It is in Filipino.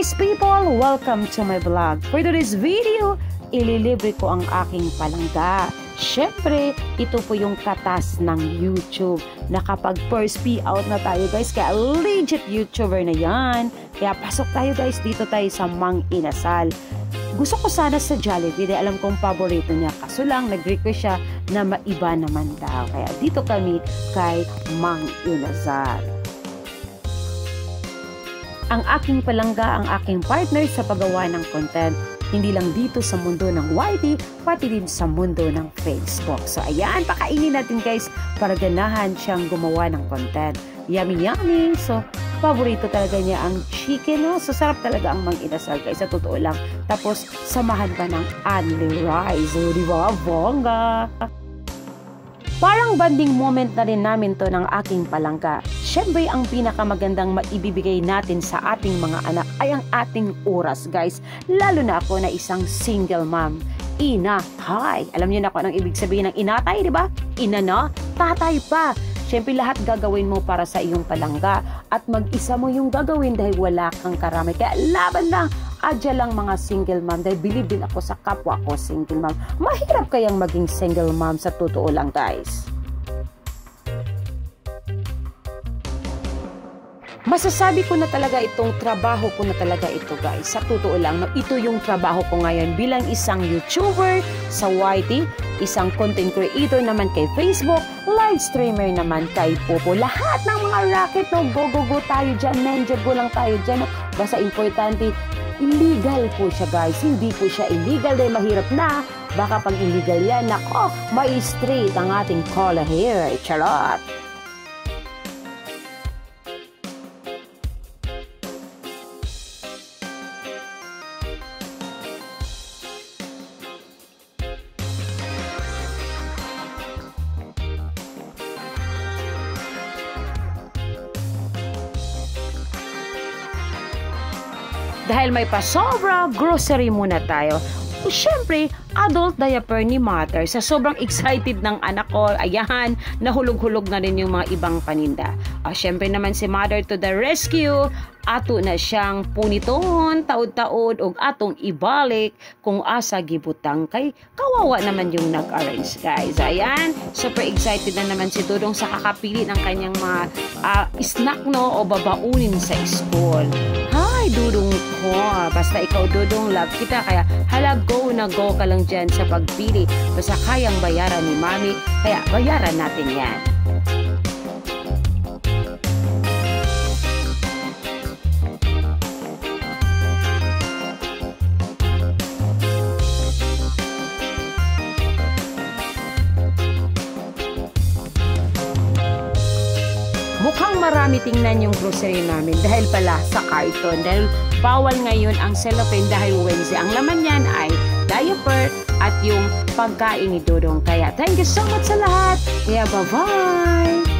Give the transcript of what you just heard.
nice people! Welcome to my vlog. For today's video, ililibre ko ang aking palangga. Siyempre, ito po yung katas ng YouTube na kapag first pay out na tayo guys, kaya legit YouTuber na yan. Kaya pasok tayo guys, dito tayo sa Mang Inasal. Gusto ko sana sa Jollibee dahil alam kong paborito niya. Kaso lang, nag-request siya na maiba naman daw. Kaya dito kami kay Mang Inasal. Ang aking palangga, ang aking partner sa paggawa ng content, hindi lang dito sa mundo ng YT, pati din sa mundo ng Facebook. So ayan, pakainin natin guys para ganahan siyang gumawa ng content. Yummy yummy! So, paborito talaga niya ang chicken. No? So, sarap talaga ang Mang Inasal guys, sa totoo lang. Tapos, samahan pa ng only rice. So, di ba? Bongga! Parang banding moment na rin namin to ng aking palangga. Siyempre, ang pinakamagandang maibibigay natin sa ating mga anak ay ang ating oras, guys. Lalo na ako na isang single mom. Inatay. Alam niyo na kung anong ibig sabihin ng inatay, di ba? Ina na, tatay pa. Siyempre, lahat gagawin mo para sa iyong palangga. At mag-isa mo yung gagawin dahil wala kang karami. Kaya laban lang. Adya lang mga single mom dahil believe din ako sa kapwa ko single mom. Mahirap kayang maging single mom sa totoo lang guys. Masasabi ko na talaga itong trabaho ko na talaga ito guys. Sa totoo lang, no, ito yung trabaho ko ngayon bilang isang YouTuber sa YT, isang content creator naman kay Facebook, live streamer naman kay Popo. Lahat ng mga racket, no, go tayo dyan, menjob lang tayo dyan. No. Basta importante, illegal po siya guys. Hindi po siya illegal dahil mahirap na. Baka pag illegal yan, nako, may straight ang ating color hair. Charot! Dahil may pasobra, grocery muna tayo. Siyempre, adult diaper ni Mother. Sa sobrang excited ng anak ko, ayan, nahulog-hulog na rin yung mga ibang paninda. Siyempre naman si Mother to the rescue. Ato na siyang puniton, taod-taod, o atong ibalik kung asa gibutang kay kawawa naman yung nag-arrange guys. Ayan, super excited na naman si Dudong sa kakapili ng kanyang mga snack no o babaunin sa school. Hi Dudong ko, basta ikaw Dudong, love kita, kaya hala go na go ka lang dyan sa pagpili. Basta kayang bayaran ni Mami, kaya bayaran natin yan. Mukhang marami tingnan yung grocery namin dahil pala sa carton. Dahil bawal ngayon ang cellophane dahil Wednesday. Ang laman yan ay diaper at yung pagkain ni Dudong. Kaya thank you so much sa lahat. Kaya bye-bye!